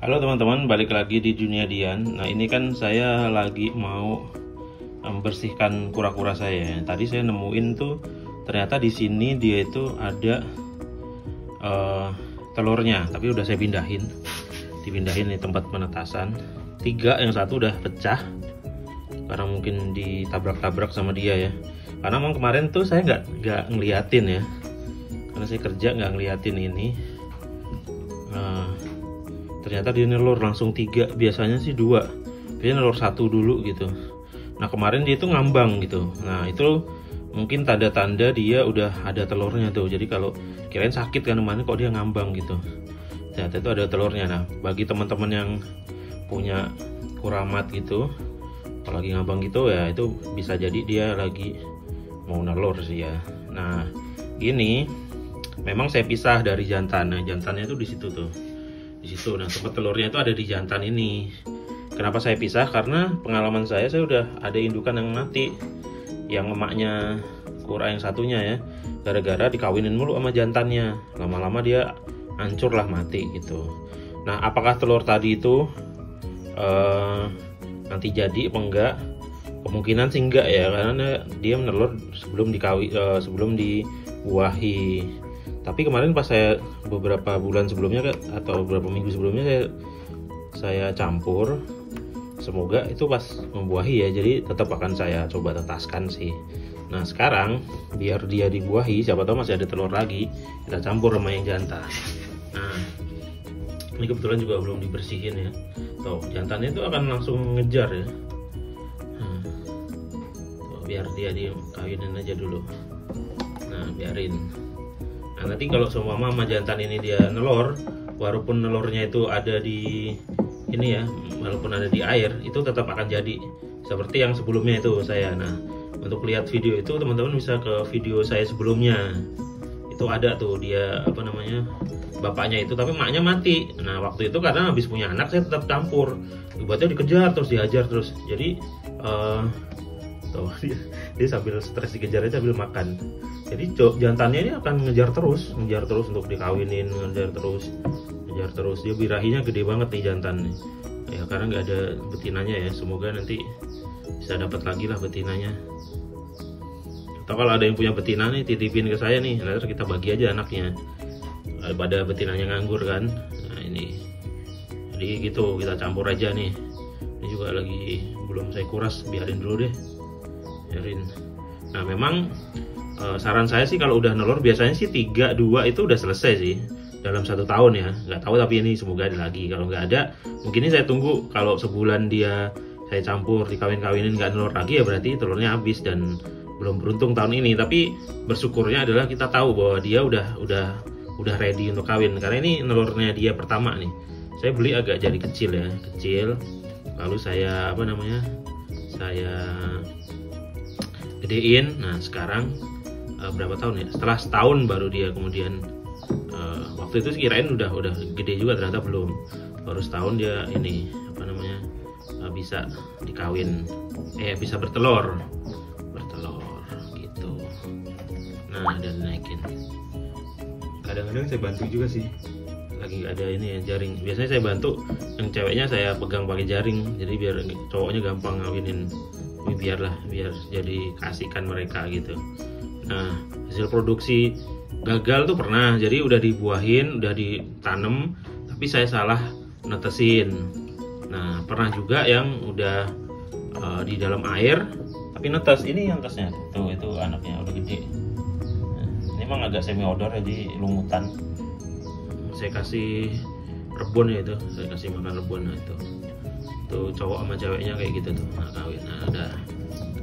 Halo teman-teman, balik lagi di Dunia Dian. Nah ini kan saya lagi mau membersihkan kura-kura saya. Tadi saya nemuin tuh ternyata di sini dia itu ada telurnya, tapi udah saya dipindahin di tempat penetasan. 3, yang satu udah pecah karena mungkin ditabrak-tabrak sama dia ya. Karena emang kemarin tuh saya nggak ngeliatin ya, karena saya kerja nggak ngeliatin ini. Ternyata dia nelur langsung 3, biasanya sih 2, dia nelur 1 dulu gitu. Nah kemarin dia itu ngambang gitu. Nah itu mungkin tanda-tanda dia udah ada telurnya tuh. Jadi kalau kirain sakit kan kemarin kok dia ngambang gitu, ternyata itu ada telurnya. Nah bagi teman-teman yang punya kuramat gitu, kalau lagi ngambang gitu ya itu bisa jadi dia lagi mau nelur sih ya. Nah gini, memang saya pisah dari jantan. Nah jantannya itu di situ tuh, di situ. Nah tempat telurnya itu ada di jantan ini. Kenapa saya pisah? Karena pengalaman saya udah ada indukan yang mati, yang emaknya kura yang satunya ya, gara-gara dikawinin mulu sama jantannya. Lama-lama dia hancur lah, mati gitu. Nah apakah telur tadi itu nanti jadi apa enggak? Kemungkinan sih enggak ya, karena dia menelur sebelum dibuahi. Tapi kemarin pas saya beberapa bulan sebelumnya atau beberapa minggu sebelumnya saya campur, semoga itu pas membuahi ya, jadi tetap akan saya coba tetaskan sih. Nah sekarang biar dia dibuahi, siapa tahu masih ada telur lagi, kita campur sama yang jantan. Nah ini kebetulan juga belum dibersihin ya. Tuh jantannya itu akan langsung ngejar ya. Tuh, biar dia dikawinin aja dulu. Nah biarin. Nah nanti kalau seumpama sama jantan ini dia nelor, walaupun nelornya itu ada di ini ya, walaupun ada di air, itu tetap akan jadi seperti yang sebelumnya itu saya. Nah untuk lihat video itu teman-teman bisa ke video saya sebelumnya. Itu ada tuh dia apa namanya, bapaknya itu, tapi emaknya mati. Nah waktu itu karena habis punya anak saya tetap campur, dibuatnya dikejar terus, dihajar terus. Jadi tuh dia sambil stres dikejarnya sambil makan. Jadi jantannya ini akan ngejar terus untuk dikawinin, ngejar terus. Dia birahinya gede banget nih jantan ya, karena nggak ada betinanya ya. Semoga nanti bisa dapat lagi lah betinanya, atau kalau ada yang punya betina nih titipin ke saya nih, nanti kita bagi aja anaknya daripada betinanya nganggur kan. Nah ini jadi gitu, kita campur aja nih. Ini juga lagi belum saya kuras, biarin dulu deh, biarin. Nah memang saran saya sih kalau udah nelur biasanya sih 3-2 itu udah selesai sih dalam 1 tahun ya. Nggak tahu tapi ini semoga ada lagi. Kalau nggak ada mungkin ini saya tunggu, kalau sebulan dia saya campur dikawin-kawinin nggak nelur lagi ya berarti telurnya habis dan belum beruntung tahun ini. Tapi bersyukurnya adalah kita tahu bahwa dia udah ready untuk kawin, karena ini nelurnya dia pertama nih. Saya beli agak jadi kecil, lalu saya saya gedein. Nah sekarang berapa tahun ya, setelah setahun baru dia kemudian waktu itu kirain udah gede juga, ternyata belum, baru setahun dia ini bisa dikawin, bisa bertelur gitu. Nah dan naikin, kadang-kadang saya bantu juga sih, lagi ada ini ya jaring. Biasanya saya bantu yang ceweknya, saya pegang pakai jaring, jadi biar cowoknya gampang ngawinin. Ini biar jadi kasihkan mereka gitu. Nah hasil produksi gagal tuh pernah, jadi udah dibuahin, udah ditanam, tapi saya salah netesin. Nah pernah juga yang udah di dalam air tapi netes. Ini yang tesnya tuh, itu anaknya udah gede. Nah, ini emang agak semi odor jadi lumutan. Saya kasih rebon ya, itu saya kasih makan rebon. Nah itu tuh cowok sama ceweknya kayak gitu tuh. Nah kawin, nah udah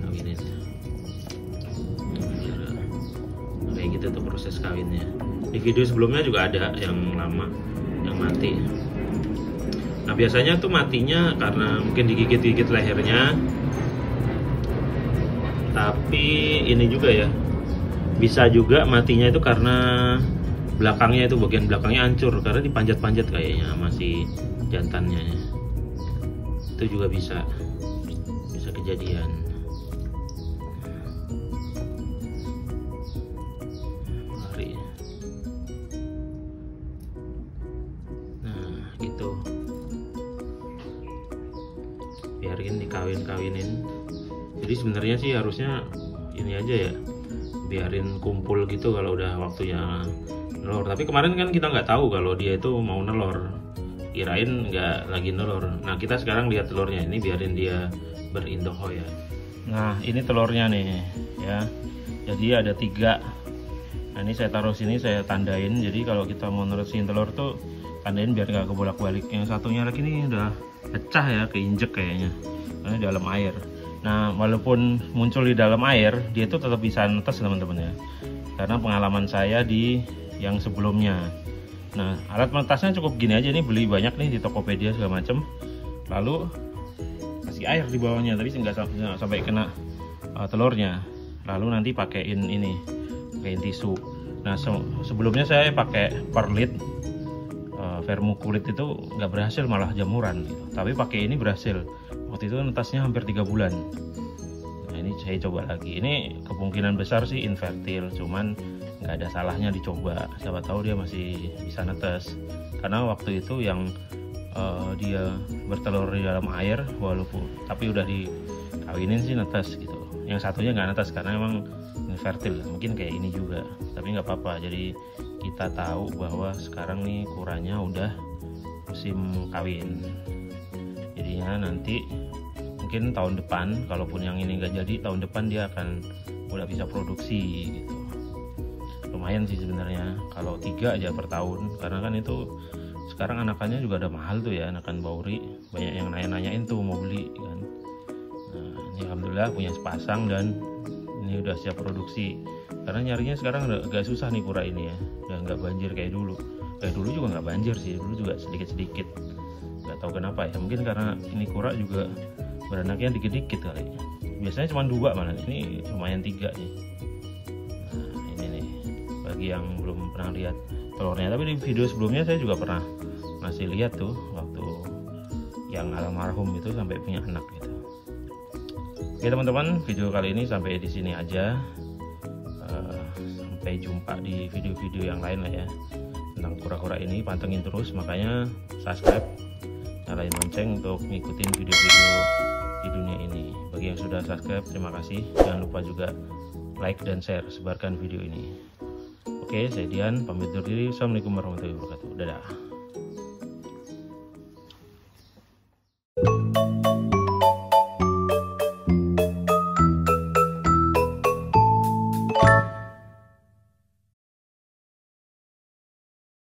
kawinin kayak gitu tuh proses kawinnya. Di video sebelumnya juga ada yang lama yang mati. Nah biasanya tuh matinya karena mungkin digigit lehernya, tapi ini juga ya, bisa juga matinya itu karena belakangnya, itu bagian belakangnya hancur karena dipanjat-panjat kayaknya masih jantannya. Itu juga bisa kejadian. Nah gitu. biarin dikawinin. Jadi sebenarnya sih harusnya ini aja ya, biarin kumpul gitu kalau udah waktunya nelor. Tapi kemarin kan kita nggak tahu kalau dia itu mau nelor, kirain nggak lagi nelor. Nah kita sekarang lihat telurnya, ini biarin dia berindoho ya. Nah ini telurnya nih ya, jadi ada 3. Nah ini saya taruh sini, saya tandain. Jadi kalau kita mau nerusin telur tuh tandain biar nggak kebolak-balik. Yang satunya lagi ini udah pecah ya, keinjek kayaknya karena di dalam air. Nah walaupun muncul di dalam air, dia itu tetap bisa netes teman-teman ya, karena pengalaman saya di yang sebelumnya. Nah alat menetasnya cukup gini aja nih, beli banyak nih di Tokopedia segala macem, lalu kasih air di bawahnya, tapi nggak sampai kena telurnya. Lalu nanti pakaiin ini, pakaiin tisu. Nah sebelumnya saya pakai perlit vermukulit, itu nggak berhasil, malah jamuran gitu. Tapi pakai ini berhasil. Waktu itu netasnya hampir 3 bulan. Nah ini saya coba lagi. Ini kemungkinan besar sih infertil, cuman nggak ada salahnya dicoba. Siapa tahu dia masih bisa netes. Karena waktu itu yang dia bertelur di dalam air, walaupun tapi udah dikawinin sih netes gitu. Yang satunya nggak netes karena emang infertil. Mungkin kayak ini juga, tapi nggak apa-apa. Jadi kita tahu bahwa sekarang nih kuranya udah musim kawin. Jadinya nanti mungkin tahun depan, kalaupun yang ini nggak jadi, tahun depan dia akan udah bisa produksi gitu. Lumayan sih sebenarnya kalau 3 aja per tahun, karena kan itu sekarang anakannya juga udah mahal tuh ya, anakan bauri. Banyak yang nanya-nanyain tuh mau beli kan. Nah ini alhamdulillah punya sepasang dan ini udah siap produksi. Karena nyarinya sekarang udah agak susah nih kura ini ya, udah nggak banjir kayak dulu. Kayak dulu juga nggak banjir sih, dulu juga sedikit-sedikit. Nggak tahu kenapa ya, mungkin karena ini kura juga beranaknya dikit-dikit kali. Biasanya cuma 2 malah, ini lumayan 3 nih. Nah ini nih, bagi yang belum pernah lihat telurnya. Tapi di video sebelumnya saya juga pernah ngasih lihat tuh, waktu yang almarhum itu sampai punya anak gitu. Oke teman-teman, video kali ini sampai di sini aja. Sampai jumpa di video-video yang lain lah ya, tentang kura-kura ini. Pantengin terus, makanya subscribe, nyalain lonceng untuk ngikutin video-video di dunia ini. Bagi yang sudah subscribe, terima kasih. Jangan lupa juga like dan share, sebarkan video ini. Oke, saya Dian, pamit undur diri. Assalamualaikum warahmatullahi wabarakatuh. Dadah.